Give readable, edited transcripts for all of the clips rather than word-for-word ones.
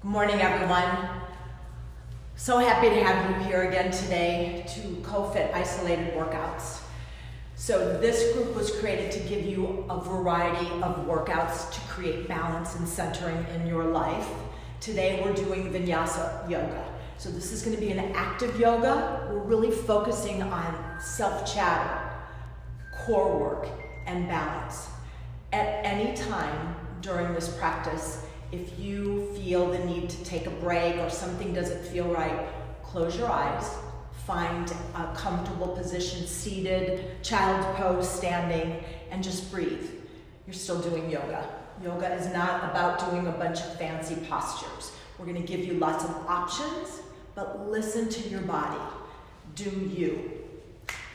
Good morning, everyone. So happy to have you here again today to co-fit isolated workouts. So this group was created to give you a variety of workouts to create balance and centering in your life. Today we're doing Vinyasa yoga. So this is going to be an active yoga. We're really focusing on self-chatter, core work, and balance. At any time during this practice, if you feel the need to take a break or something doesn't feel right, close your eyes, find a comfortable position, seated, child pose, standing, and just breathe. You're still doing yoga. Yoga is not about doing a bunch of fancy postures. We're going to give you lots of options, but listen to your body. Do you.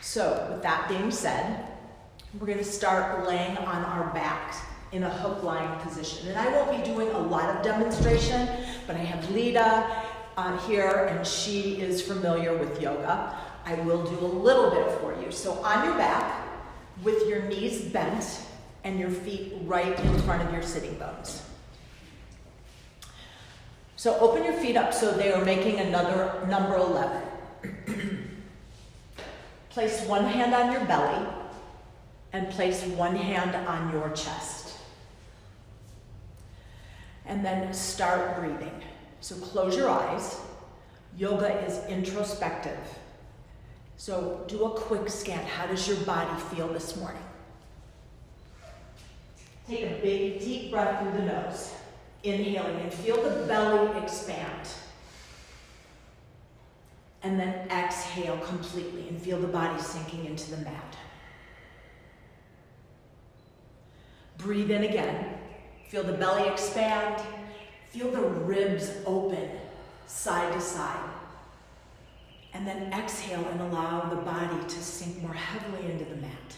So with that being said, we're going to start laying on our backs in a hook lying position. And I won't be doing a lot of demonstration, but I have Leta here, and she is familiar with yoga. I will do a little bit for you. So on your back, with your knees bent and your feet right in front of your sitting bones. So open your feet up so they are making another number 11. Place one hand on your belly and place one hand on your chest. And then start breathing. So close your eyes. Yoga is introspective. So do a quick scan. How does your body feel this morning? Take a big, deep breath through the nose. Inhaling and feel the belly expand. And then exhale completely and feel the body sinking into the mat. Breathe in again. Feel the belly expand. Feel the ribs open side to side. And then exhale and allow the body to sink more heavily into the mat.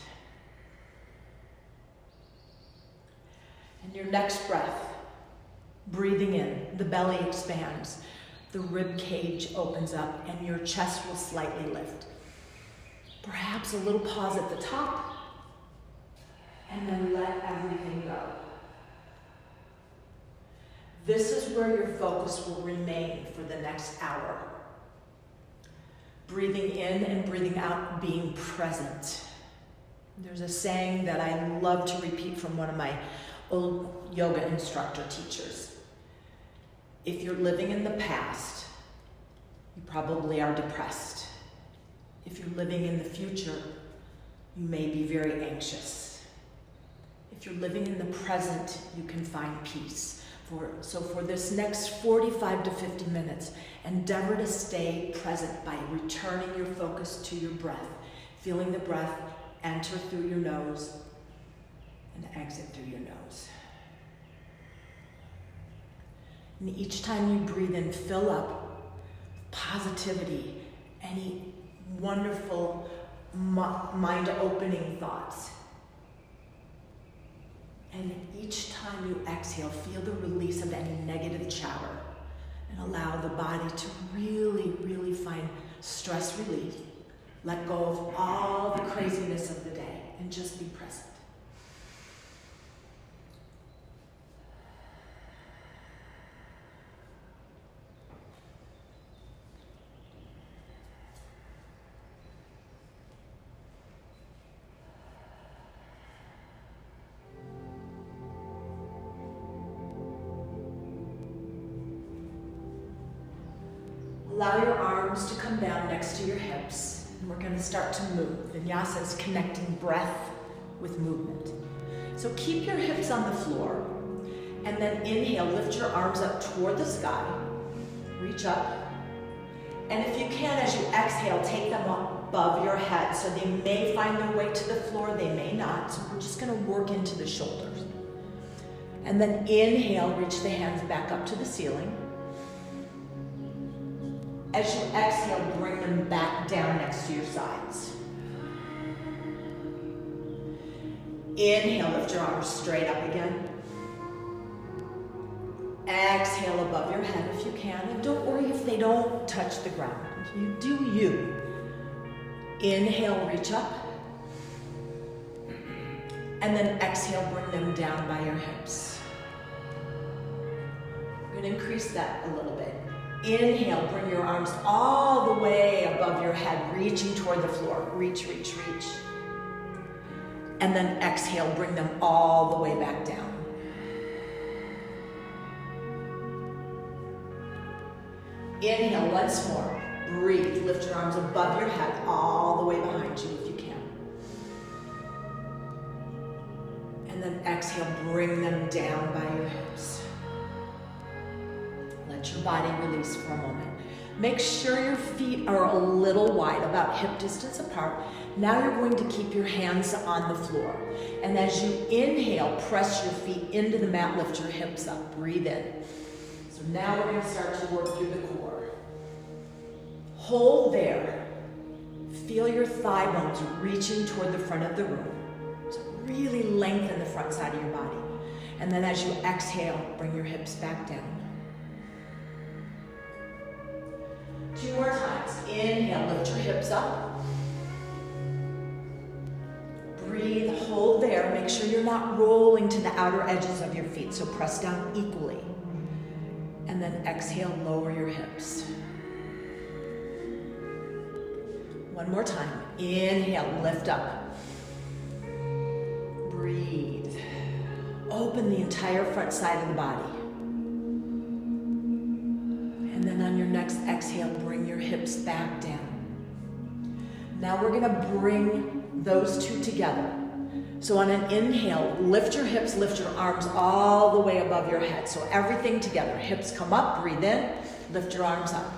And your next breath, breathing in, the belly expands, the rib cage opens up, and your chest will slightly lift. Perhaps a little pause at the top, and then let everything go. This is where your focus will remain for the next hour. Breathing in and breathing out, being present. There's a saying that I love to repeat from one of my old yoga instructor teachers. If you're living in the past, you probably are depressed. If you're living in the future, you may be very anxious. If you're living in the present, you can find peace. So for this next 45 to 50 minutes, endeavor to stay present by returning your focus to your breath, feeling the breath enter through your nose and exit through your nose. And each time you breathe in, fill up positivity, any wonderful mind-opening thoughts. And each time you exhale, feel the release of any negative chatter and allow the body to really, really find stress relief. Let go of all the craziness of the day and just be present. Allow your arms to come down next to your hips, and we're going to start to move. Vinyasa is connecting breath with movement. So keep your hips on the floor, and then inhale, lift your arms up toward the sky, reach up, and if you can, as you exhale, take them up above your head. So they may find their way to the floor, they may not, so we're just going to work into the shoulders. And then inhale, reach the hands back up to the ceiling. As you exhale, bring them back down next to your sides. Inhale, lift your arms straight up again. Exhale above your head if you can. And don't worry if they don't touch the ground. You do you. Inhale, reach up. And then exhale, bring them down by your hips. We're going to increase that a little bit. Inhale, bring your arms all the way above your head, reaching toward the floor. Reach, reach, reach. And then exhale, bring them all the way back down. Inhale once more. Breathe. Lift your arms above your head, all the way behind you if you can. And then exhale, bring them down by your hips. Let your body release for a moment. Make sure your feet are a little wide, about hip distance apart. Now you're going to keep your hands on the floor. And as you inhale, press your feet into the mat, lift your hips up, breathe in. So now we're going to start to work through the core. Hold there. Feel your thigh bones reaching toward the front of the room. So really lengthen the front side of your body. And then as you exhale, bring your hips back down. 2 more times. Inhale, lift your hips up. Breathe, hold there. Make sure you're not rolling to the outer edges of your feet, so press down equally. And then exhale, lower your hips. One more time. Inhale, lift up. Breathe. Open the entire front side of the body. And then on your next exhale, bring your hips back down. Now we're going to bring those two together. So on an inhale, lift your hips, lift your arms all the way above your head. So everything together. Hips come up, breathe in, lift your arms up.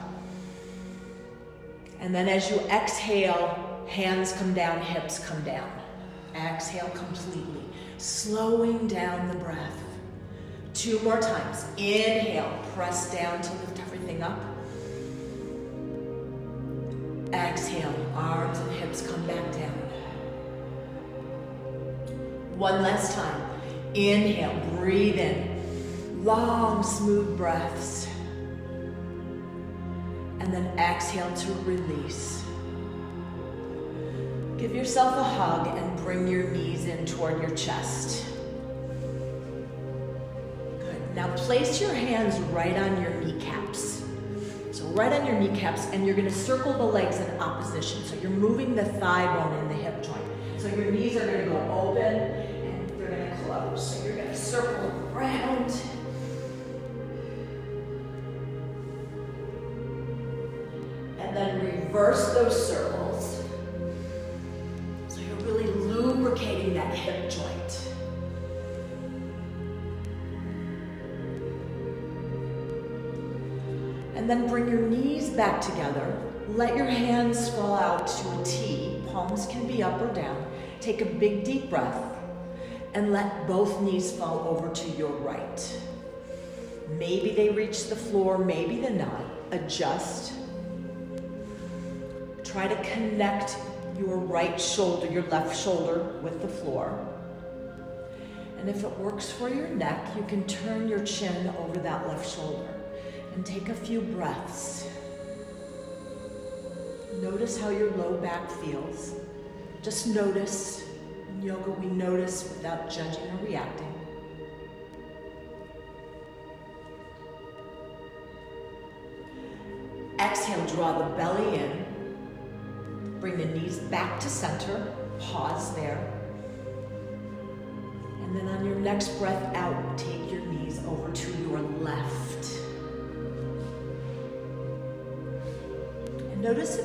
And then as you exhale, hands come down, hips come down. Exhale completely, slowing down the breath. 2 more times. Inhale, press down to lift everything up. Exhale, arms and hips come back down. One last time. Inhale, breathe in. Long, smooth breaths. And then exhale to release. Give yourself a hug and bring your knees in toward your chest. Good. Now place your hands right on your kneecaps. So right on your kneecaps, and you're going to circle the legs in opposition. So you're moving the thigh bone in the hip joint. So your knees are going to go open and they're going to close. So you're going to circle around. And then reverse those circles. So you're really lubricating that hip joint. And then bring your knees back together. Let your hands fall out to a T. Palms can be up or down. Take a big deep breath and let both knees fall over to your right. Maybe they reach the floor, maybe they're not. Adjust. Try to connect your right shoulder, your left shoulder with the floor. And if it works for your neck, you can turn your chin over that left shoulder and take a few breaths. Notice how your low back feels. Just notice. In yoga, we notice without judging or reacting. Exhale, draw the belly in. Bring the knees back to center. Pause there. And then on your next breath out, take your knees over to your left. And notice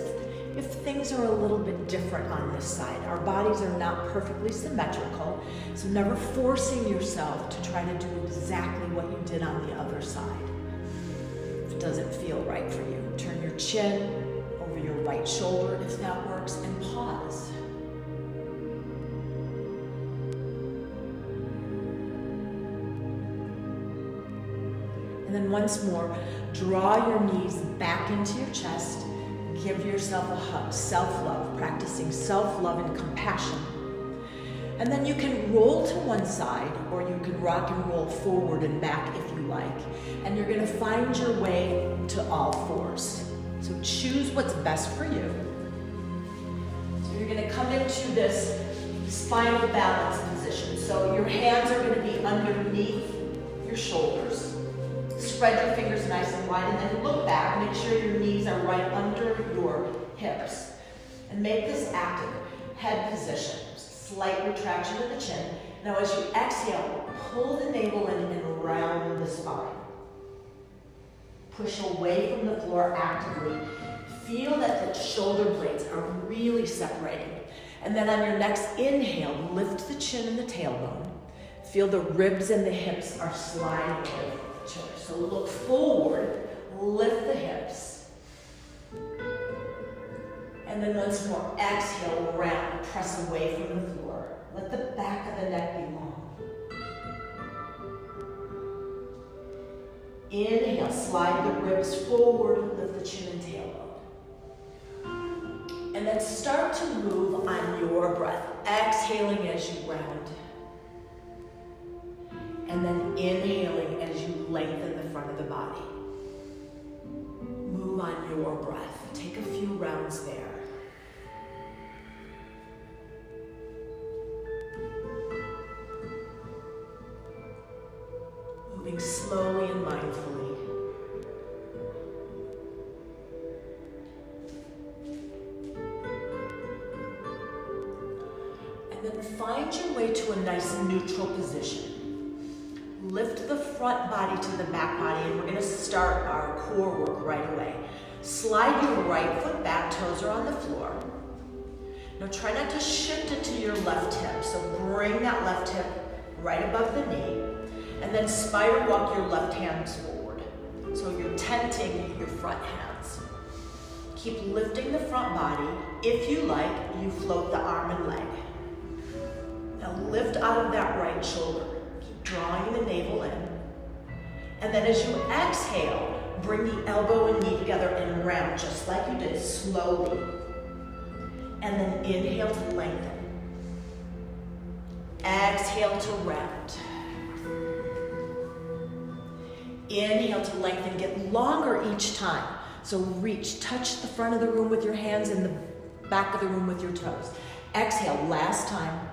if things are a little bit different on this side. Our bodies are not perfectly symmetrical, so never forcing yourself to try to do exactly what you did on the other side. If it doesn't feel right for you, turn your chin over your right shoulder if that works, and pause. And then once more, draw your knees back into your chest. Give yourself a hug, self-love, practicing self-love and compassion. And then you can roll to one side, or you can rock and roll forward and back if you like. And you're going to find your way to all fours. So choose what's best for you. So you're going to come into this spinal balance position. So your hands are going to be underneath your shoulders. spread your fingers nice and wide, and then look back. Make sure your knees are right under your hips. And make this active head position. Slight retraction of the chin. Now as you exhale, pull the navel in and round the spine. Push away from the floor actively. Feel that the shoulder blades are really separating. And then on your next inhale, lift the chin and the tailbone. Feel the ribs and the hips are sliding over each other. So look forward, lift the hips. And then once more, exhale, round, press away from the floor. Let the back of the neck be long. Inhale, slide the ribs forward, lift the chin and tailbone. And then start to move on your breath, exhaling as you round. And then inhaling as you lengthen the front of the body. Move on your breath. Take a few rounds there. Moving slowly and mindfully. And then find your way to a nice neutral position. Lift the front body to the back body, and we're going to start our core work right away. Slide your right foot back, toes are on the floor. Now try not to shift it to your left hip, so bring that left hip right above the knee, and then spider walk your left hands forward. So you're tenting your front hands. Keep lifting the front body. If you like, you float the arm and leg. Now lift out of that right shoulder. Drawing the navel in. And then as you exhale, bring the elbow and knee together and round, just like you did, slowly. And then inhale to lengthen. Exhale to round. Inhale to lengthen, get longer each time. So reach, touch the front of the room with your hands and the back of the room with your toes. Exhale, last time.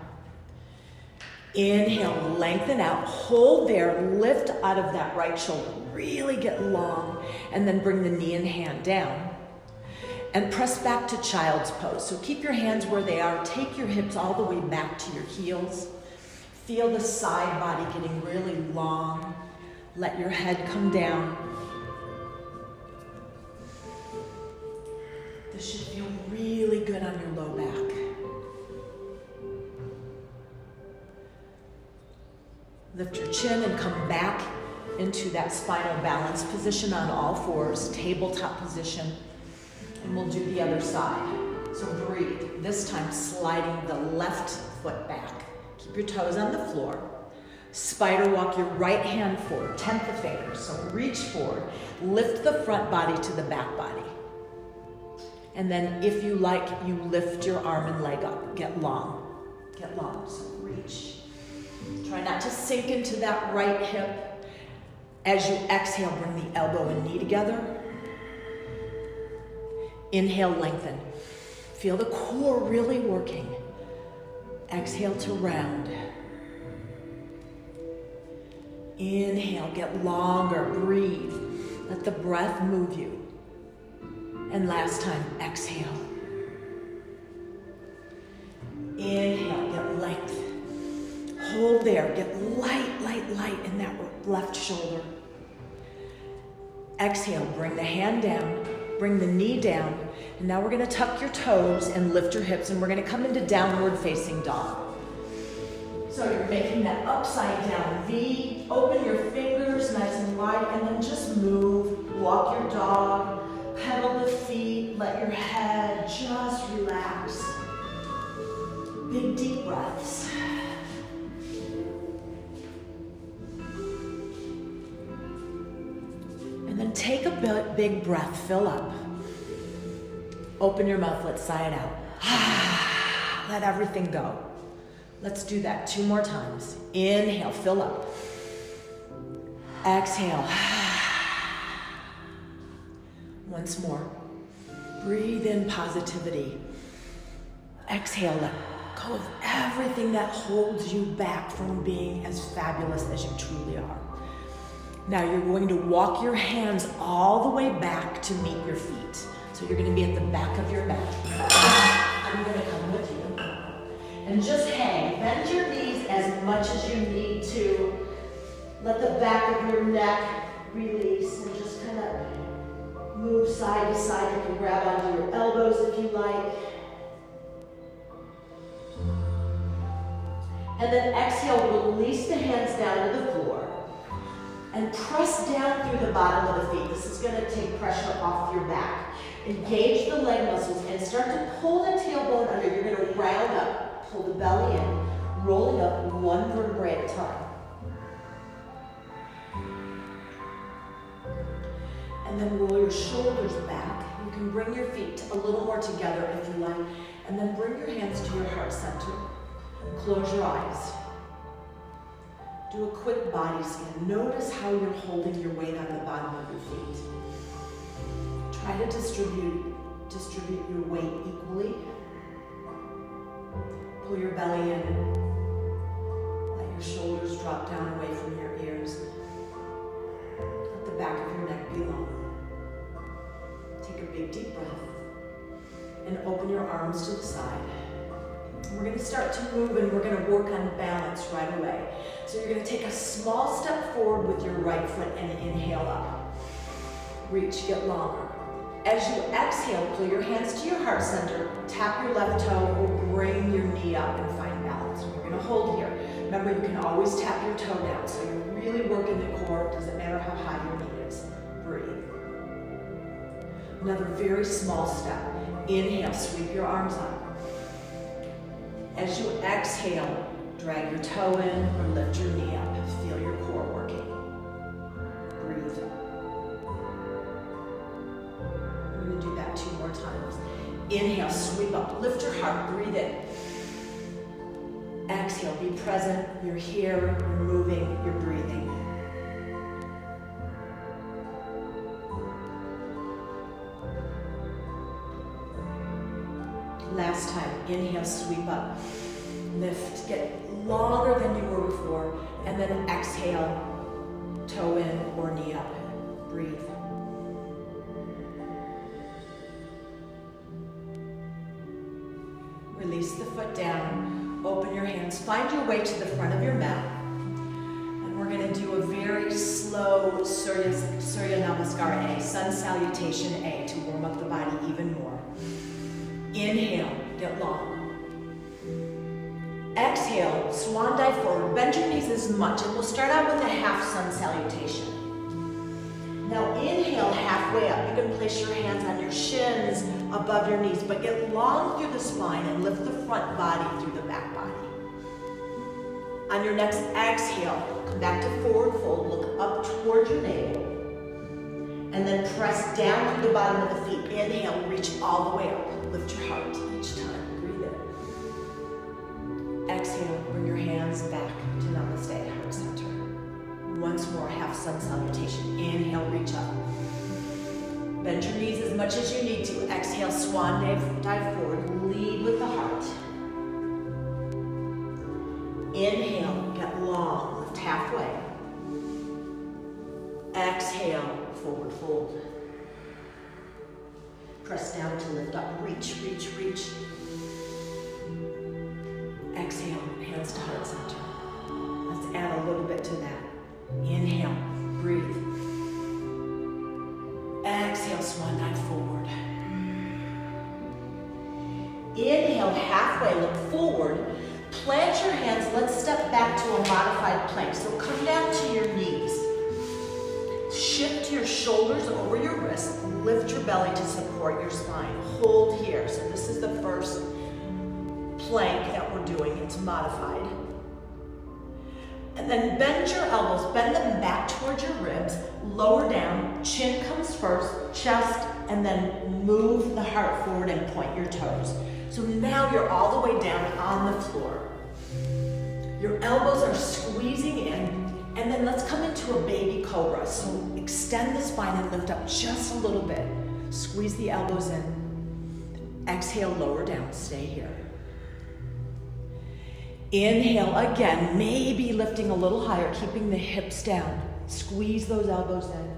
Inhale, lengthen out, hold there, lift out of that right shoulder, really get long, and then bring the knee and hand down. And press back to child's pose. So keep your hands where they are, take your hips all the way back to your heels. Feel the side body getting really long. Let your head come down. This should feel really good on your low back. Lift your chin and come back into that spinal balance position on all fours, tabletop position, and we'll do the other side. So breathe, this time sliding the left foot back. Keep your toes on the floor. Spider walk your right hand forward, 10th of fingers, so reach forward, lift the front body to the back body. And then if you like, you lift your arm and leg up, get long, so reach. Try not to sink into that right hip. As you exhale, bring the elbow and knee together. Inhale, lengthen. Feel the core really working. Exhale to round. Inhale, get longer, breathe. Let the breath move you. And last time, exhale. Inhale, get length. Hold there, get light in that left shoulder. Exhale, bring the hand down, bring the knee down, and now we're gonna tuck your toes and lift your hips, and we're gonna come into downward facing dog. So you're making that upside down V, open your fingers nice and wide, and then just move, walk your dog, pedal the feet, let your head just relax. Big deep breaths. And then take a big breath, fill up. Open your mouth, let sigh it out. Let everything go. Let's do that 2 more times. Inhale, fill up. Exhale. Once more. Breathe in positivity. Exhale, let go of everything that holds you back from being as fabulous as you truly are. Now you're going to walk your hands all the way back to meet your feet. So you're going to be at the back of your mat. I'm going to come with you. And just hang. Bend your knees as much as you need to. Let the back of your neck release and just kind of move side to side. You can grab onto your elbows if you like. And then exhale, release the hands down to the floor. And press down through the bottom of the feet. This is going to take pressure off your back. Engage the leg muscles and start to pull the tailbone under. You're going to round up, pull the belly in, rolling up one vertebrae at a time. And then roll your shoulders back. You can bring your feet a little more together if you like. And then bring your hands to your heart center. Close your eyes. Do a quick body scan. Notice how you're holding your weight on the bottom of your feet. Try to distribute your weight equally. Pull your belly in. Let your shoulders drop down away from your ears. Let the back of your neck be long. Take a big deep breath. And open your arms to the side. We're going to start to move and we're going to work on balance right away. So you're going to take a small step forward with your right foot and inhale up. Reach, get longer. As you exhale, pull your hands to your heart center, tap your left toe or bring your knee up and find balance. We're going to hold here. Remember, you can always tap your toe down, so you're really working the core. It doesn't matter how high your knee is. Breathe. Another very small step. Inhale, sweep your arms up. As you exhale, drag your toe in or lift your knee up. Feel your core working. Breathe. We're going to do that 2 more times. Inhale, sweep up, lift your heart, breathe in. Exhale, be present. You're here, you're moving, you're breathing. Last time, inhale, sweep up, lift, get longer than you were before, and then exhale, toe in or knee up, breathe. Release the foot down, open your hands, find your way to the front of your mat, and we're going to do a very slow Surya Namaskar A, Sun Salutation A, to warm up the body even more. Inhale, get long. Exhale, swan dive forward. Bend your knees as much, and we'll start out with a half sun salutation. Now inhale halfway up. You can place your hands on your shins above your knees, but get long through the spine and lift the front body through the back body. On your next exhale, come back to forward fold. Look up toward your navel. And then press down through the bottom of the feet. Inhale, reach all the way up. Lift your heart each time. Breathe in. Exhale, bring your hands back to Namaste, heart center. Once more, half sun salutation. Inhale, reach up. Bend your knees as much as you need to. Exhale, swan dive forward. Lead with the heart. Inhale, get long, lift halfway. Exhale, forward fold. Press down to lift up, reach, reach, reach. Exhale, hands to heart center. Let's add a little bit to that. Inhale, breathe. Exhale, swan dive forward. Inhale, halfway, look forward. Plant your hands, let's step back to a modified plank. So come down to your knees. Shift your shoulders over your wrists. Lift your belly to support your spine. Hold here. So this is the first plank that we're doing. It's modified. And then bend your elbows. Bend them back towards your ribs. Lower down. Chin comes first. Chest. And then move the heart forward and point your toes. So now you're all the way down on the floor. Your elbows are squeezing in. And then let's come into a baby cobra. So extend the spine and lift up just a little bit. Squeeze the elbows in. Exhale, lower down, stay here. Inhale again, maybe lifting a little higher, keeping the hips down. Squeeze those elbows in.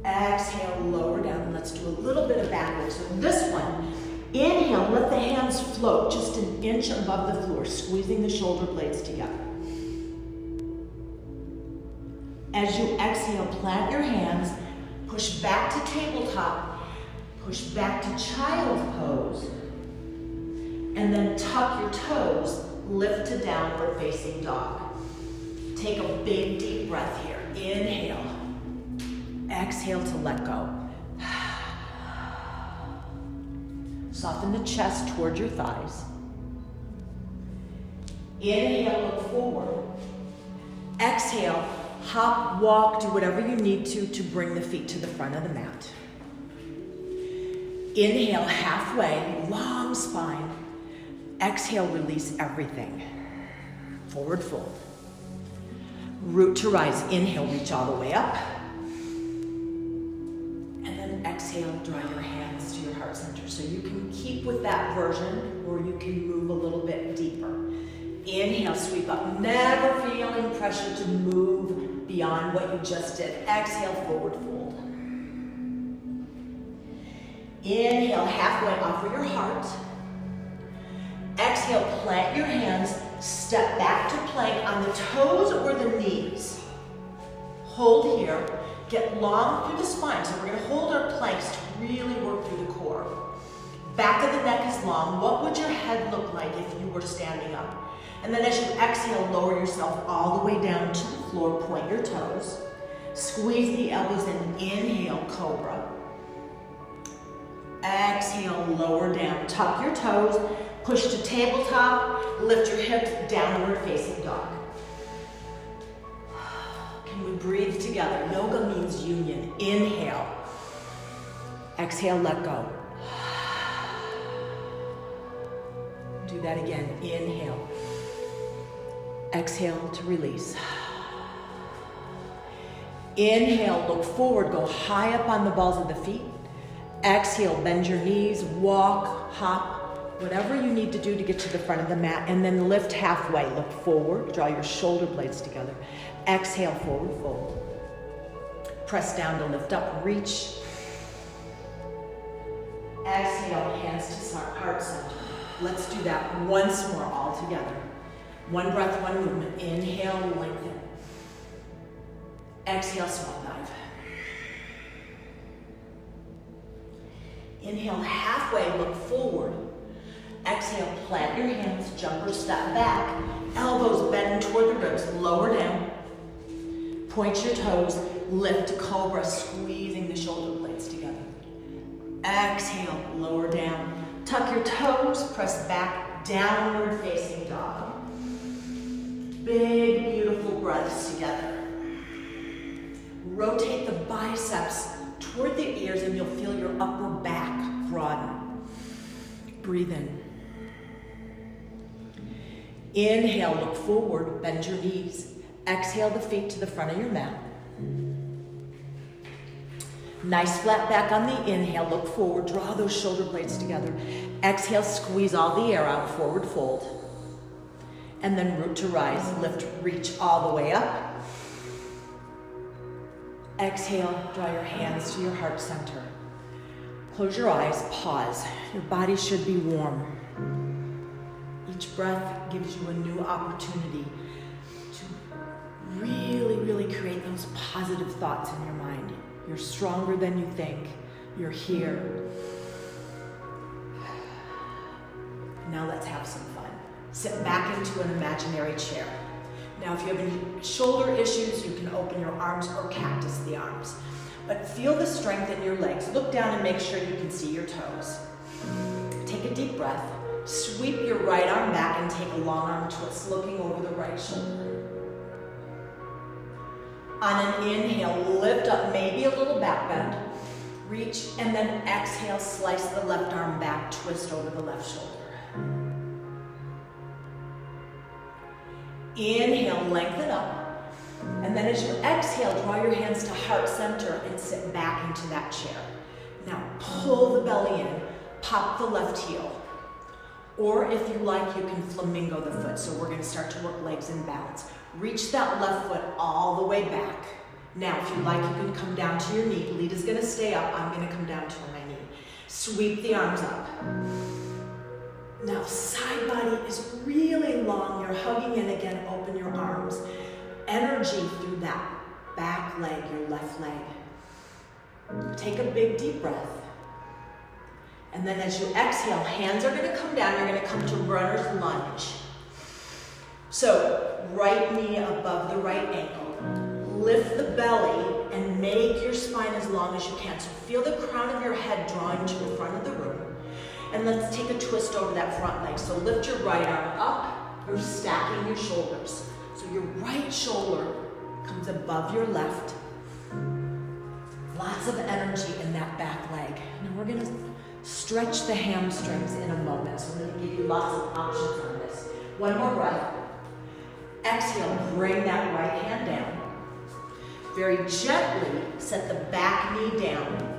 Exhale, lower down, and let's do a little bit of backwards. So this one, inhale, let the hands float just an inch above the floor, squeezing the shoulder blades together. As you exhale, plant your hands, push back to tabletop, push back to child pose, and then tuck your toes, lift to downward facing dog. Take a big deep breath here. Inhale. Exhale to let go. Soften the chest toward your thighs. Inhale, look forward. Exhale, hop, walk, do whatever you need to bring the feet to the front of the mat. Inhale, halfway, long spine. Exhale, release everything. Forward fold. Root to rise. Inhale, reach all the way up. And then exhale, draw your hands to your heart center. So you can keep with that version or you can move a little bit deeper. Inhale, sweep up. Never feeling pressure to move beyond what you just did. Exhale, forward fold. Inhale, halfway, offer your heart. Exhale, plant your hands, step back to plank on the toes or the knees. Hold here, get long through the spine. So we're gonna hold our planks to really work through the core. Back of the neck is long. What would your head look like if you were standing up? And then as you exhale, lower yourself all the way down to the floor, point your toes. Squeeze the elbows in, inhale, cobra. Exhale, lower down, tuck your toes, push to tabletop, lift your hips, downward facing dog. Can we breathe together? Yoga means union. Inhale. Exhale, let go. Do that again. Inhale. Exhale to release. Inhale, look forward, go high up on the balls of the feet. Exhale, bend your knees, walk, hop, whatever you need to do to get to the front of the mat, and then lift halfway. Look forward, draw your shoulder blades together. Exhale, forward fold. Press down to lift up, reach. Exhale, hands to heart center. Let's do that once more all together. One breath, one movement. Inhale, lengthen. Exhale, swan dive. Inhale, halfway, look forward. Exhale, plant your hands, jump or step back. Elbows bend toward the ribs, lower down. Point your toes, lift to cobra, squeezing the shoulder blades together. Exhale, lower down. Tuck your toes, press back, downward facing dog. Big, beautiful breaths together. Rotate the biceps toward the ears and you'll feel your upper back broaden. Breathe in. Inhale, look forward, bend your knees. Exhale the feet to the front of your mat. Nice flat back on the inhale, look forward, draw those shoulder blades together. Exhale, squeeze all the air out, forward fold. And then root to rise, lift, reach all the way up. Exhale, draw your hands to your heart center. Close your eyes, pause. Your body should be warm. Each breath gives you a new opportunity to really, really create those positive thoughts in your mind. You're stronger than you think. You're here. Now let's have some fun. Sit back into an imaginary chair. Now, if you have any shoulder issues, you can open your arms or cactus the arms. But feel the strength in your legs. Look down and make sure you can see your toes. Take a deep breath. Sweep your right arm back and take a long arm twist, looking over the right shoulder. On an inhale, lift up, maybe a little back bend. Reach, and then exhale, slice the left arm back, twist over the left shoulder. Inhale, lengthen up. And then as you exhale, draw your hands to heart center and sit back into that chair. Now pull the belly in, pop the left heel. Or if you like, you can flamingo the foot. So we're gonna start to work legs in balance. Reach that left foot all the way back. Now, if you like, you can come down to your knee. Leta's gonna stay up. I'm gonna come down to my knee. Sweep the arms up. Now, side body is really long. You're hugging in again. Open your arms. Energy through that back leg, your left leg. Take a big deep breath. And then as you exhale, hands are gonna come down. You're gonna come to runner's lunge. So, right knee above the right ankle. Lift the belly and make your spine as long as you can. So feel the crown of your head drawing to the front of the room. And let's take a twist over that front leg. So lift your right arm up. You're stacking your shoulders. So your right shoulder comes above your left. Lots of energy in that back leg. Now we're gonna stretch the hamstrings in a moment. So I'm gonna give you lots of options on this. One more breath. Exhale, bring that right hand down. Very gently set the back knee down.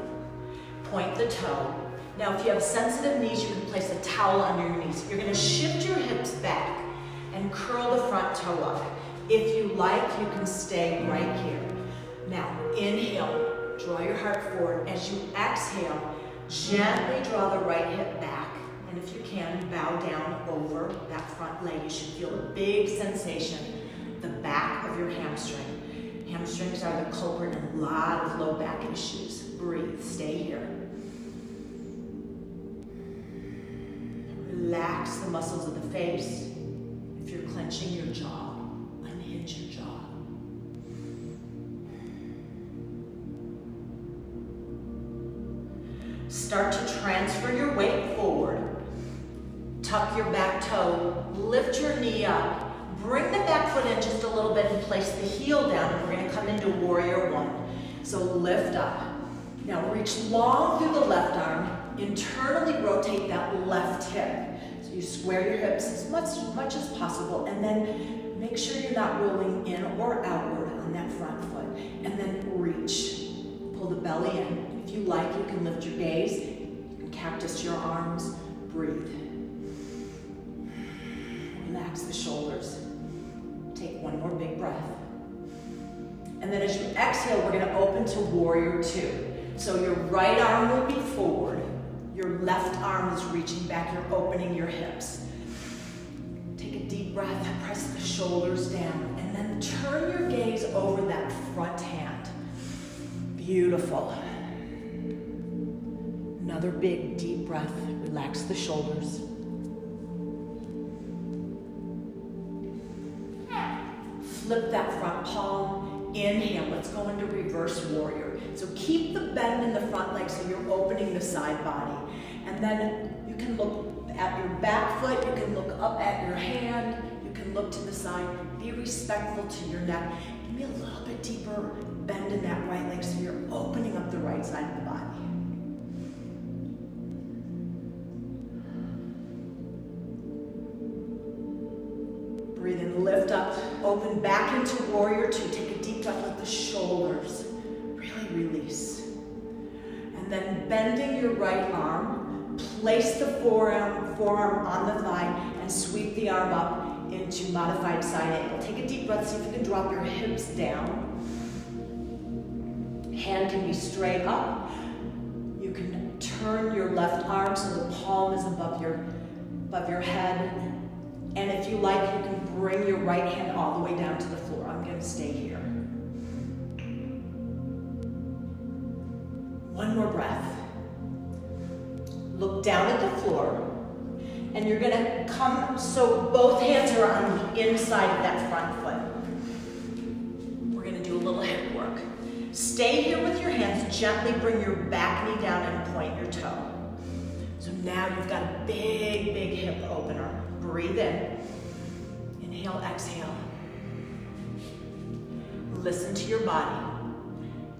Point the toe. Now if you have sensitive knees, you can place a towel under your knees. You're gonna shift your hips back and curl the front toe up. If you like, you can stay right here. Now, inhale, draw your heart forward. As you exhale, gently draw the right hip back. And if you can, bow down over that front leg. You should feel a big sensation, the back of your hamstring. Hamstrings are the culprit in a lot of low back issues. Breathe, stay here. Relax the muscles of the face. If you're clenching your jaw, unhinge your jaw. Start to transfer your weight forward. Tuck your back toe, lift your knee up. Bring the back foot in just a little bit and place the heel down. And we're gonna come into warrior one. So lift up. Now reach long through the left arm. Internally rotate that left hip. So you square your hips as much as possible, and then make sure you're not rolling in or outward on that front foot. And then reach. Pull the belly in. If you like, you can lift your gaze. You can cactus your arms. Breathe. Relax the shoulders. Take one more big breath. And then as you exhale, we're gonna open to warrior two. So your right arm will be forward. Your left arm is reaching back. You're opening your hips. Take a deep breath, press the shoulders down, and then turn your gaze over that front hand. Beautiful. Another big deep breath. Relax the shoulders. Flip that front palm. Inhale. Let's go into reverse warrior. So keep the bend in the front leg so you're opening the side body. And then you can look at your back foot. You can look up at your hand. You can look to the side. Be respectful to your neck. Give me a little bit deeper bend in that right leg so you're opening up the right side of the body. Breathe in, lift up, open back into warrior two. Take a deep breath, let the shoulders really release. And then bending your right arm, place the forearm on the thigh and sweep the arm up into modified side angle. Take a deep breath, see if you can drop your hips down. Hand can be straight up. You can turn your left arm so the palm is above your head. And if you like, you can bring your right hand all the way down to the floor. I'm going to stay here. One more breath. Look down at the floor. And you're going to come so both hands are on the inside of that front foot. We're going to do a little hip work. Stay here with your hands. Gently bring your back knee down and point your toe. So now you've got a big, big hip opener. Breathe in. Inhale, exhale. Listen to your body.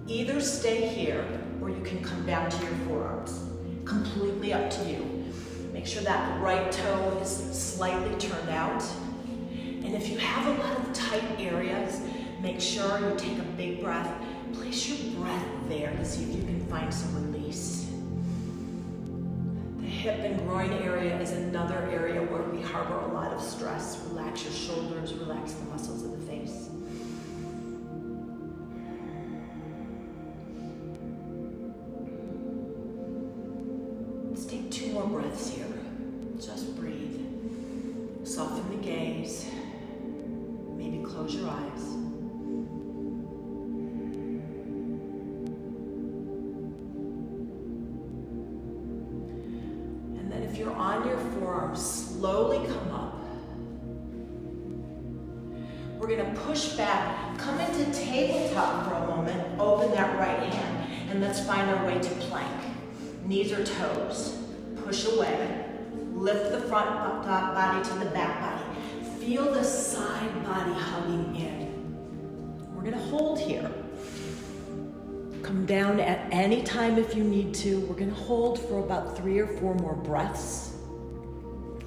Either stay here or you can come down to your forearms. Completely up to you. Make sure that right toe is slightly turned out. And if you have a lot of tight areas, make sure you take a big breath. Place your breath there to see if you can find some release. The hip and groin area is another area where we harbor a lot of stress. Relax your shoulders, relax the muscles of the face. Let's take 2 more breaths here. Just breathe. Soften the gaze. Maybe close your eyes. And then if you're on your forearms, slowly come up. We're gonna push back, come into tabletop for a moment, open that right hand, and let's find our way to plank. Knees or toes, push away. Lift the front body to the back body. Feel the side body hugging in. We're gonna hold here. Come down at any time if you need to. We're gonna hold for about 3 or 4 more breaths,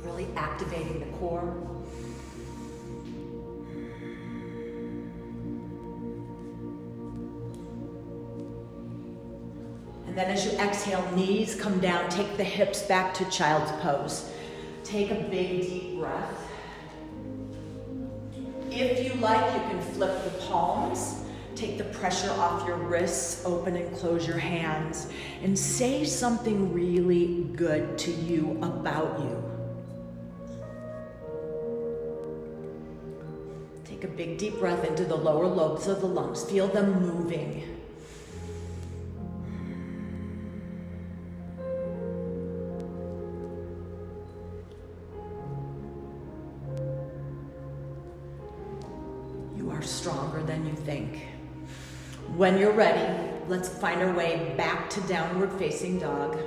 really activating the core. And then as you exhale, knees come down, take the hips back to child's pose. Take a big, deep breath. If you like, you can flip the palms, take the pressure off your wrists, open and close your hands, and say something really good to you about you. Take a big, deep breath into the lower lobes of the lungs. Feel them moving. Stronger than you think. When you're ready, let's find our way back to downward facing dog.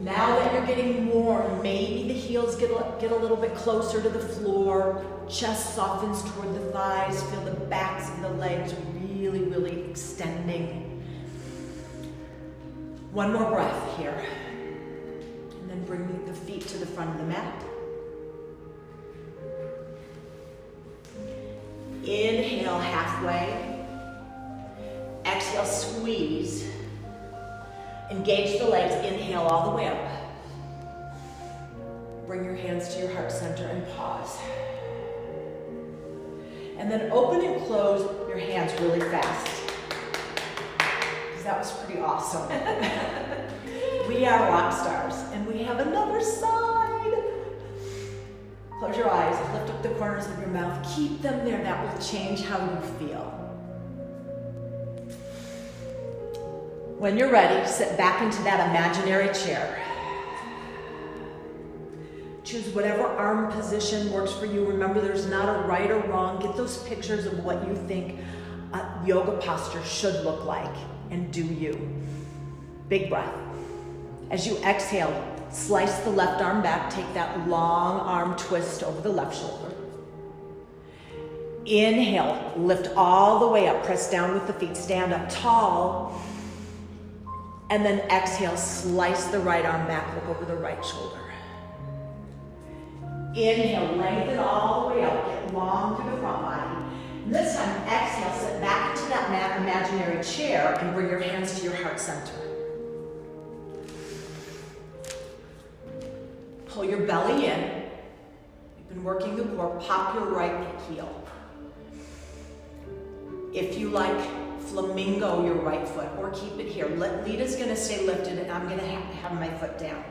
Now that you're getting warm, maybe the heels get a little bit closer to the floor, chest softens toward the thighs, feel the backs of the legs really, really extending. One more breath here. And then bring the feet to the front of the mat. Inhale halfway. Exhale, squeeze. Engage the legs. Inhale all the way up. Bring your hands to your heart center and pause. And then open and close your hands really fast. Because that was pretty awesome. We are rock stars, and we have another side. Close your eyes, lift up the corners of your mouth. Keep them there, that will change how you feel. When you're ready, sit back into that imaginary chair. Choose whatever arm position works for you. Remember, there's not a right or wrong. Get those pictures of what you think a yoga posture should look like, and do you. Big breath. As you exhale, slice the left arm back, take that long arm twist over the left shoulder. Inhale, lift all the way up, press down with the feet, stand up tall. And then exhale, slice the right arm back, look over the right shoulder. Inhale, lengthen all the way up, get long through the front body. And this time, exhale, sit back into that imaginary chair and bring your hands to your heart center. Pull your belly in. You've been working the core. Pop your right heel. If you like, flamingo your right foot, or keep it here. Lita's gonna stay lifted, and I'm gonna have my foot down.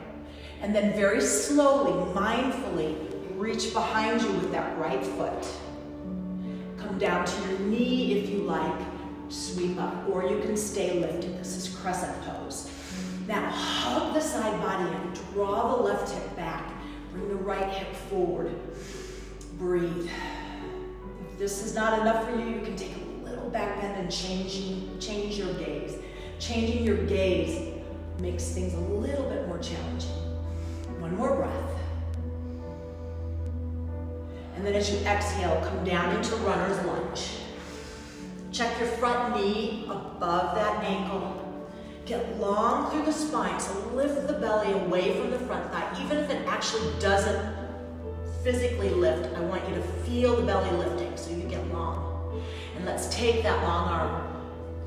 And then very slowly, mindfully, reach behind you with that right foot. Come down to your knee if you like. Sweep up, or you can stay lifted. This is crescent pose. Now hug the side body in, draw the left hip back, bring the right hip forward, breathe. If this is not enough for you, you can take a little back bend and change your gaze. Changing your gaze makes things a little bit more challenging. One more breath. And then as you exhale, come down into runner's lunge. Check your front knee above that ankle. Get long through the spine, so lift the belly away from the front thigh. Even if it actually doesn't physically lift, I want you to feel the belly lifting so you get long. And let's take that long arm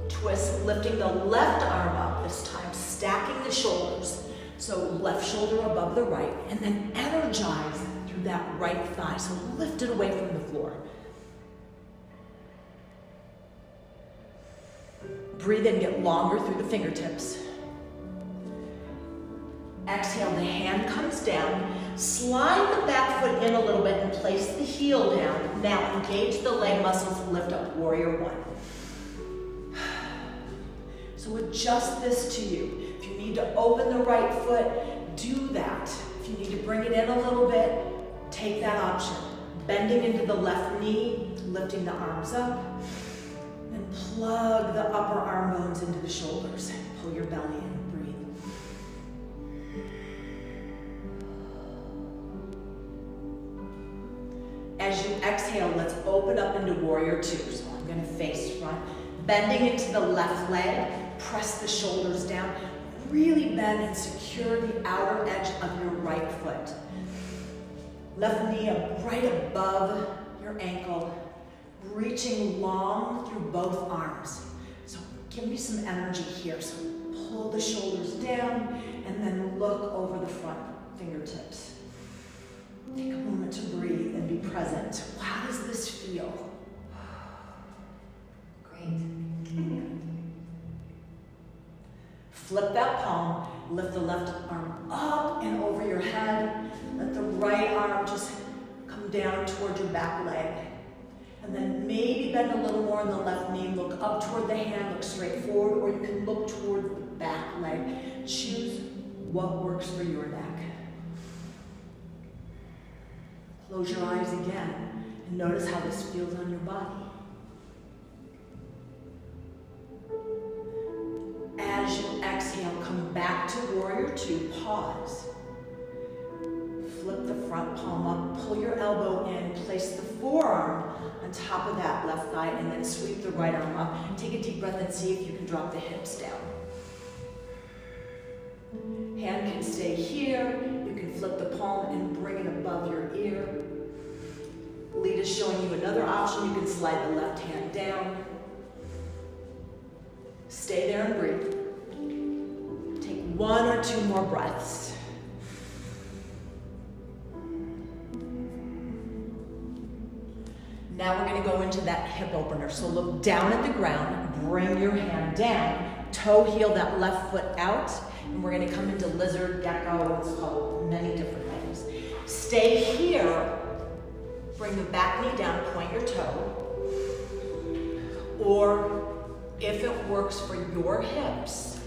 twist, lifting the left arm up this time, stacking the shoulders. So left shoulder above the right, and then energize through that right thigh. So lift it away from the floor. Breathe in, get longer through the fingertips. Exhale, the hand comes down. Slide the back foot in a little bit and place the heel down. Now engage the leg muscles, lift up, warrior one. So adjust this to you. If you need to open the right foot, do that. If you need to bring it in a little bit, take that option. Bending into the left knee, lifting the arms up, and plug the upper arm bones into the shoulders. Pull your belly in. As you exhale, let's open up into warrior two. So I'm going to face front. Bending into the left leg, press the shoulders down. Really bend and secure the outer edge of your right foot. Left knee up right above your ankle, reaching long through both arms. So give me some energy here. So pull the shoulders down and then look over the front fingertips. Take a moment to breathe and be present. How does this feel? Great. Flip that palm, lift the left arm up and over your head. Let the right arm just come down toward your back leg. And then maybe bend a little more in the left knee. Look up toward the hand, look straight forward, or you can look toward the back leg. Choose what works for your neck. Close your eyes again and notice how this feels on your body. As you exhale, come back to warrior two, pause. Flip the front palm up, pull your elbow in, place the forearm on top of that left thigh, and then sweep the right arm up. Take a deep breath and see if you can drop the hips down. Hand can stay here. You can flip the palm and bring it above your ear. Leta's showing you another option. You can slide the left hand down. Stay there and breathe. Take one or two more breaths. Now we're going to go into that hip opener. So look down at the ground, bring your hand down, toe heel that left foot out, and we're going to come into lizard, gecko, it's called many different things. Stay here, bring the back knee down, point your toe, or if it works for your hips,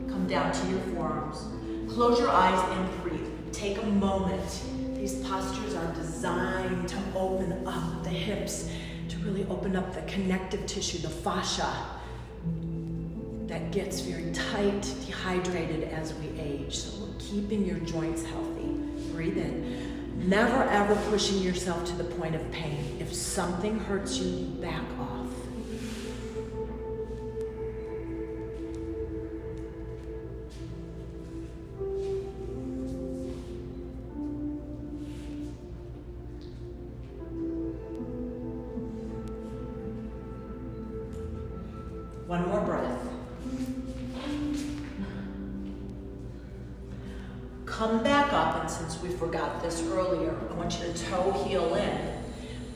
come down to your forearms. Close your eyes and breathe. Take a moment. These postures are designed to open up the hips, to really open up the connective tissue, the fascia that gets very tight, dehydrated as we age. So we're keeping your joints healthy. Breathe in. Never ever pushing yourself to the point of pain. If something hurts you, you back off. One more breath. Come back up, and since we forgot this earlier, I want you to toe heel in.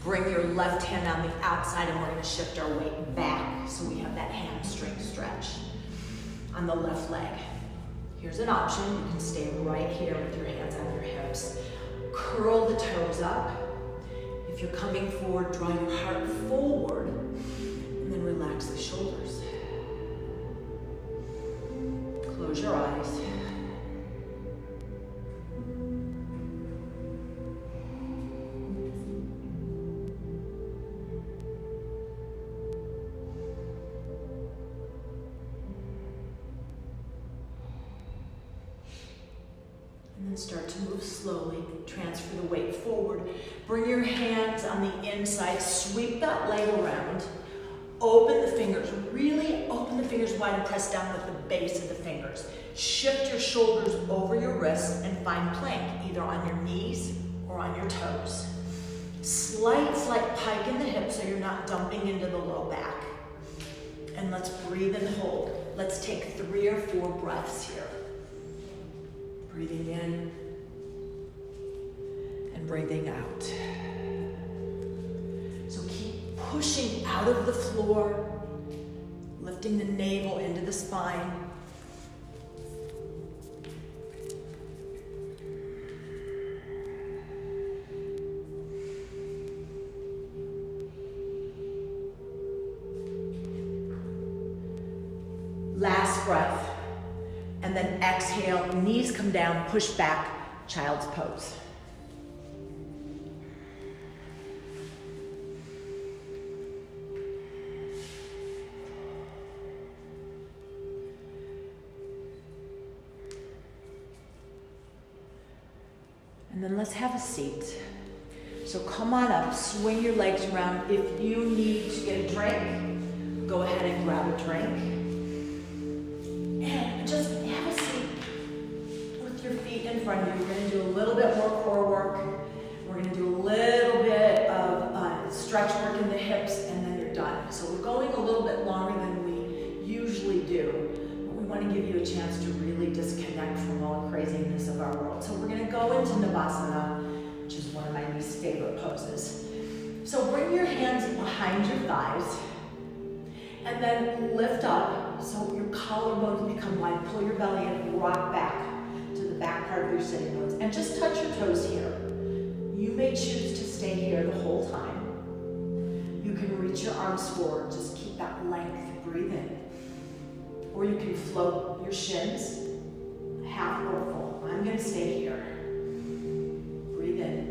Bring your left hand on the outside, and we're going to shift our weight back so we have that hamstring stretch on the left leg. Here's an option. You can stay right here with your hands on your hips. Curl the toes up. If you're coming forward, draw your heart forward, and then relax the shoulders. Close your eyes. And then start to move slowly. Transfer the weight forward. Bring your hands on the inside. Sweep that leg around. Open the fingers. Really open the fingers wide and press down with the base of the fingers. Shift your shoulders over your wrists and find plank, either on your knees or on your toes. Slight pike in the hips so you're not dumping into the low back. And let's breathe and hold. Let's take 3 or 4 breaths here. Breathing in and breathing out. So keep pushing out of the floor, lifting the navel into the spine. Last breath, and then exhale, knees come down, push back, child's pose. And then let's have a seat. So come on up, swing your legs around. If you need to get a drink, go ahead and grab a drink. And just have a seat with your feet in front of you. We're going to do a little bit more core work. We're going to do a little bit of stretch work in the hips, and then you're done. So we're going a little bit longer than we usually do. But we want to give you a chance to really disconnect from all the craziness of our world. So we're going to go into Navasana, which is one of my least favorite poses. So bring your hands behind your thighs, and then lift up so your collarbones become wide. Pull your belly in, rock back to the back part of your sitting bones, and just touch your toes here. You may choose to stay here the whole time. You can reach your arms forward, just keep that length, breathe in. Or you can float your shins, half or full. I'm gonna stay here. Breathe in.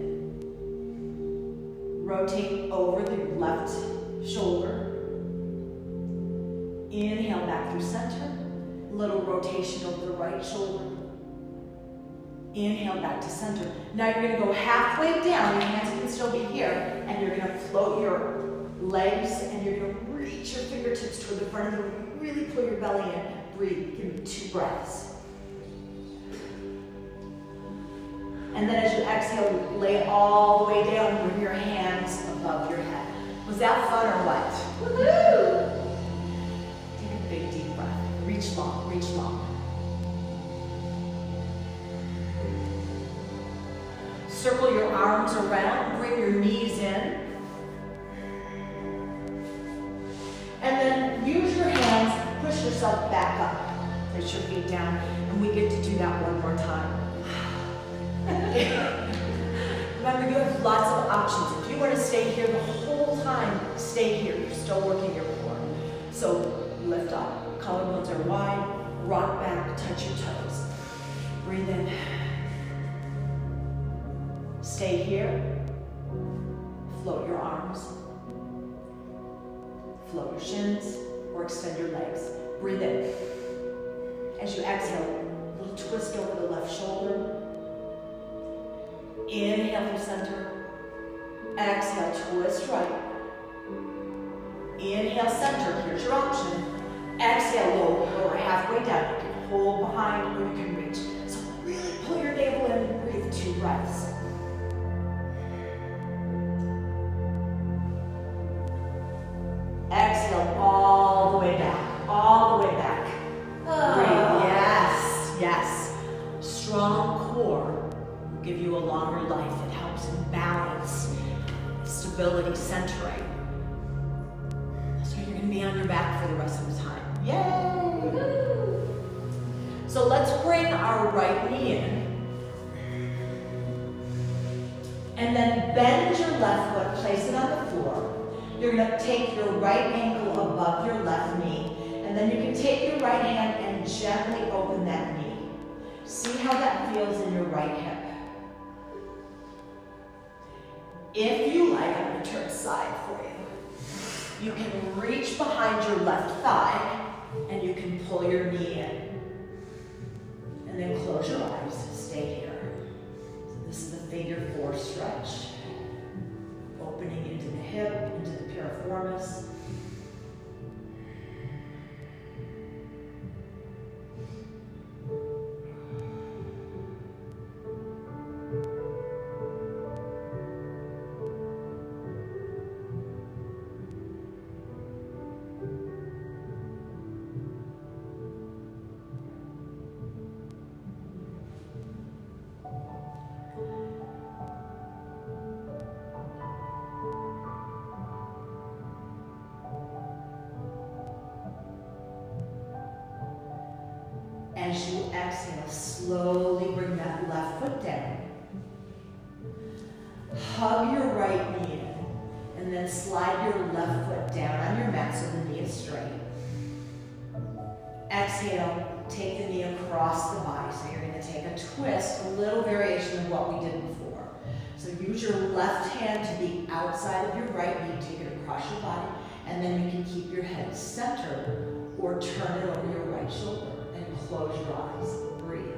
Rotate over the left shoulder. Inhale back through center. Little rotation over the right shoulder. Inhale back to center. Now you're going to go halfway down. Your hands can still be here. And you're going to float your legs. And you're going to reach your fingertips toward the front of the room. Really pull your belly in. Breathe. Give me 2 breaths. And then as you exhale, lay it all the way down. Bring your hands above your head. Was that fun or what? Woohoo! Big deep breath. Reach long, reach long. Circle your arms around, bring your knees in. And then use your hands, push yourself back up. Place your feet down, and we get to do that one more time. Remember, you have lots of options. If you want to stay here the whole time, stay here. You're still working your core. So lift up, collarbones are wide, rock back, touch your toes. Breathe in. Stay here. Float your arms. Float your shins, or extend your legs. Breathe in. As you exhale, a little twist over the left shoulder. Inhale through center. Exhale, twist right. Inhale, center. Here's your option. Exhale, lower halfway down. You can hold behind or you can reach. So really pull your navel in and breathe 2 breaths. Exhale all the way back. All the way back. Breathe. Yes, yes. Strong core will give you a longer life. It helps in balance, stability, centering. So you're going to be on your back for the rest of the time. Yay! Woo. So let's bring our right knee in. And then bend your left foot, place it on the floor. You're going to take your right ankle above your left knee. And then you can take your right hand and gently open that knee. See how that feels in your right hip. If you like, I'm going to turn side for you. You can reach behind your left thigh and you can pull your knee in. And then close your eyes, stay here. So this is the figure 4 stretch. Opening into the hip, into the piriformis. As you exhale, slowly bring that left foot down. Hug your right knee in, and then slide your left foot down on your mat so the knee is straight. Exhale, take the knee across the body. So you're going to take a twist, a little variation of what we did before. So use your left hand to the outside of your right knee, take it across your body, and then you can keep your head centered or turn it over your right shoulder and close your eyes. Breathe.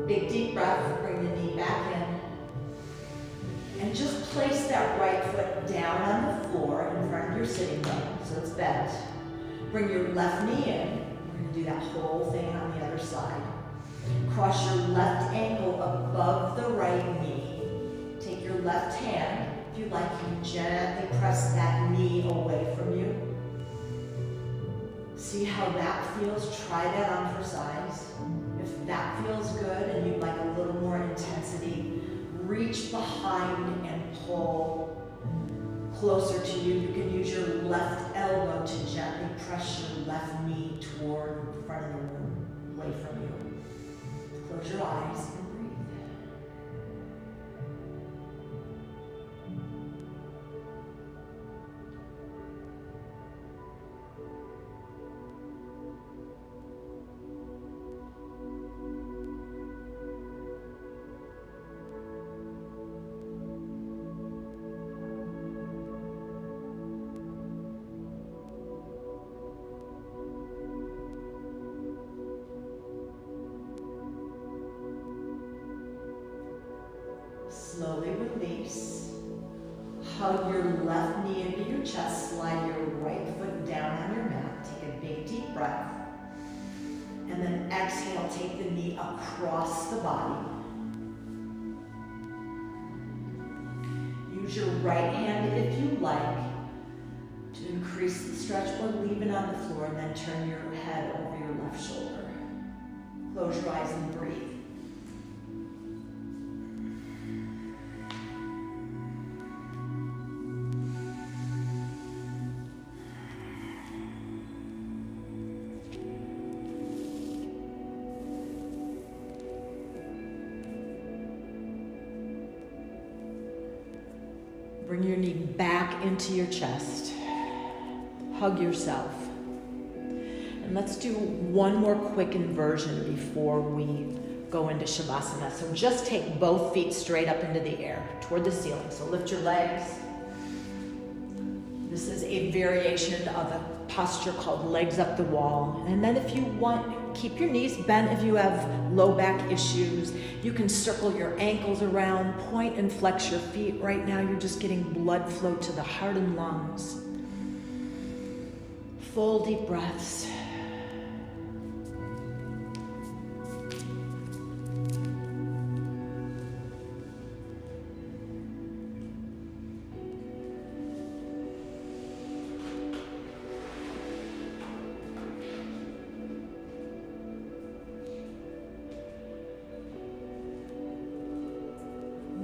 Big deep breath, bring the knee back in. And just place that right foot down on the floor in front of your sitting bone, so it's bent. Bring your left knee in. We're going to do that whole thing on the other side. Cross your left ankle above the right knee. Take your left hand, if you like, you can gently press that knee away from you. See how that feels. Try that on for size. If that feels good and you'd like a little more intensity, reach behind and pull closer to you. You can use your left elbow to gently press your left knee toward the front of the room, away from you. Close your eyes and breathe. Slowly release. Hug your left knee into your chest. Slide your right foot down on your mat. Take a big deep breath. And then exhale, take the knee across the body. Use your right hand, if you like, to increase the stretch or leave it on the floor, and then turn your head over your left shoulder. Close your eyes and breathe. Bring your knee back into your chest. Hug yourself. And let's do one more quick inversion before we go into Shavasana. So just take both feet straight up into the air, toward the ceiling. So lift your legs. This is a variation of a posture called legs up the wall. And then if you want, keep your knees bent if you have low back issues. You can circle your ankles around, point and flex your feet. Right now you're just getting blood flow to the heart and lungs. Full deep breaths.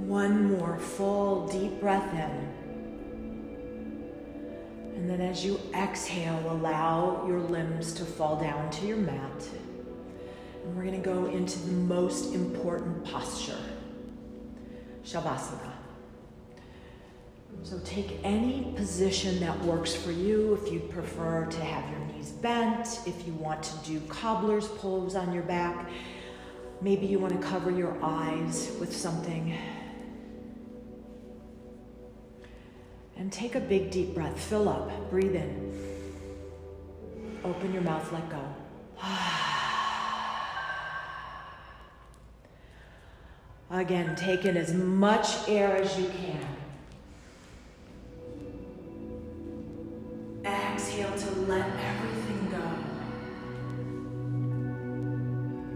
One more full deep breath in. And then as you exhale, allow your limbs to fall down to your mat. And we're going to go into the most important posture, Shavasana. So take any position that works for you. If you prefer to have your knees bent, if you want to do cobbler's pose on your back, maybe you want to cover your eyes with something. And take a big deep breath. Fill up. Breathe in. Open your mouth. Let go. Again, take in as much air as you can. Exhale to let everything go.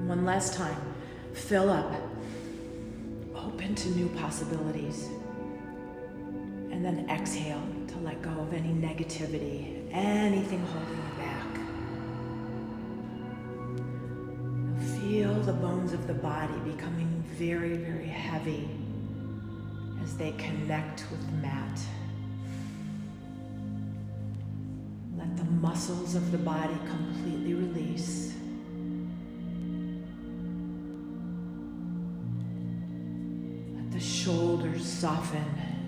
One last time. Fill up. Open to new possibilities. And then exhale to let go of any negativity, anything holding you back. the bones of the body becoming very, very heavy as they connect with the mat. Let the muscles of the body completely release. Let the shoulders soften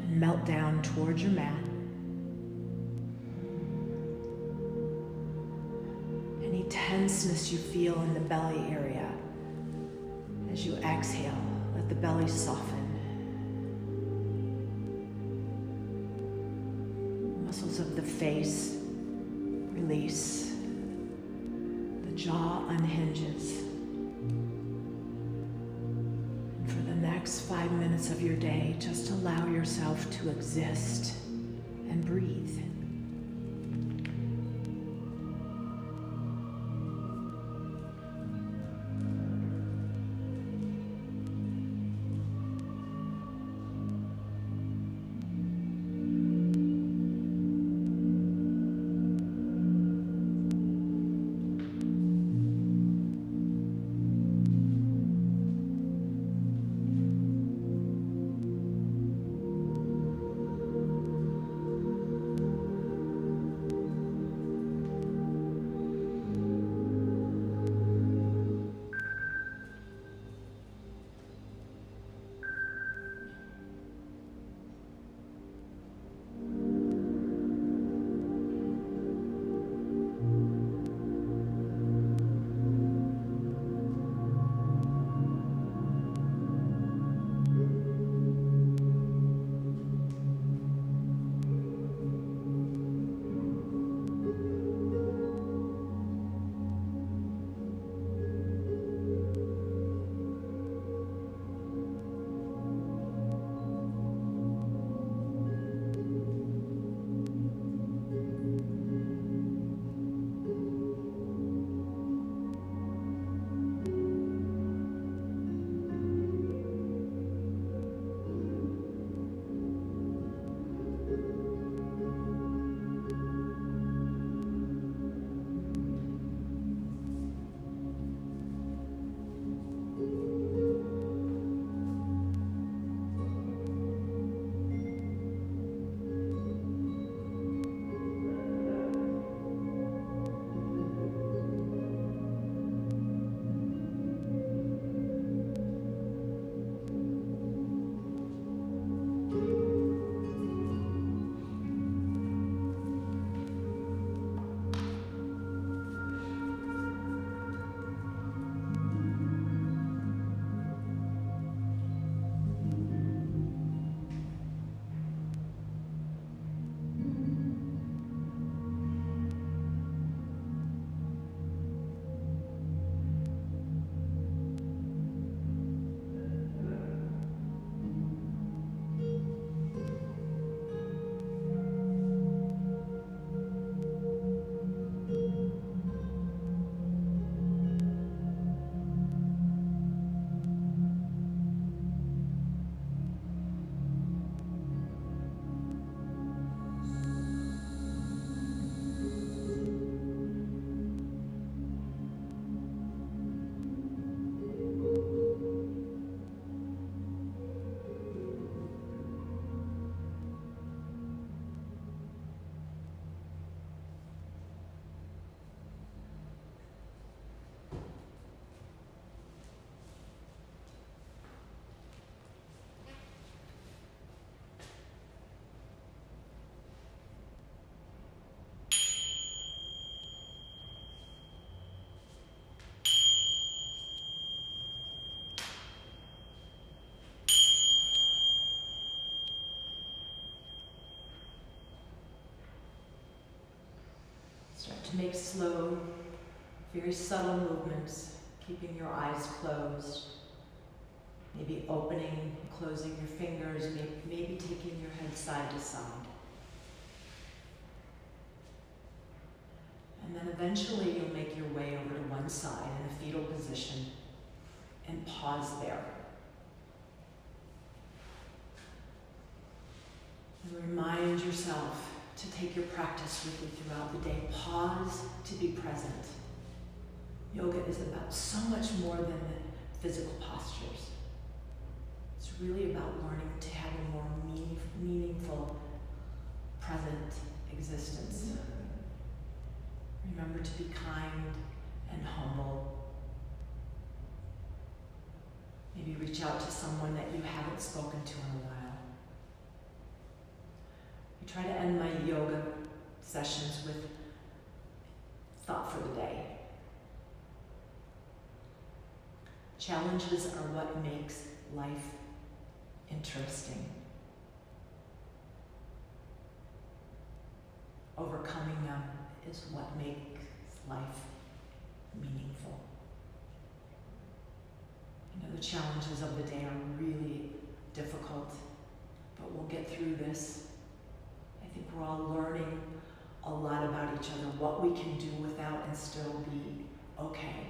and melt down towards your mat. Any tenseness you feel in the belly area, as you exhale, let the belly soften. Muscles of the face release. The jaw unhinges. And for the next 5 minutes of your day, just allow yourself to exist and breathe. Start to make slow, very subtle movements, keeping your eyes closed. Maybe opening and closing your fingers, maybe taking your head side to side. And then eventually you'll make your way over to one side in a fetal position and pause there. And remind yourself to take your practice with you throughout the day. Pause to be present. Yoga is about so much more than physical postures. It's really about learning to have a more meaningful present existence. Remember to be kind and humble. Maybe reach out to someone that you haven't spoken to in a while. I try to end my yoga sessions with thought for the day. Challenges are what makes life interesting. Overcoming them is what makes life meaningful. You know, the challenges of the day are really difficult, but we'll get through this. I think we're all learning a lot about each other, what we can do without and still be okay.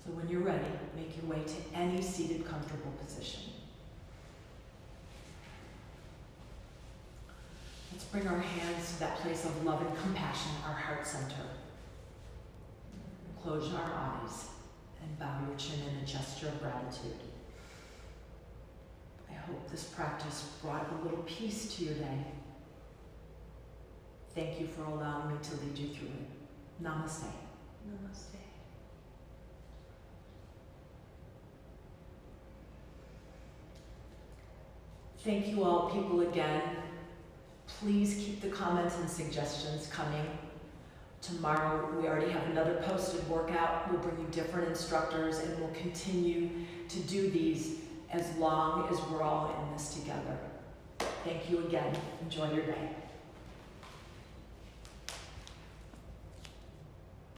So when you're ready, make your way to any seated, comfortable position. Let's bring our hands to that place of love and compassion, our heart center. Close our eyes and bow your chin in a gesture of gratitude. I hope this practice brought a little peace to your day. Thank you for allowing me to lead you through it. Namaste. Namaste. Thank you all, people, again. Please keep the comments and suggestions coming. Tomorrow, we already have another posted workout. We'll bring you different instructors, and we'll continue to do these as long as we're all in this together. Thank you again. Enjoy your day.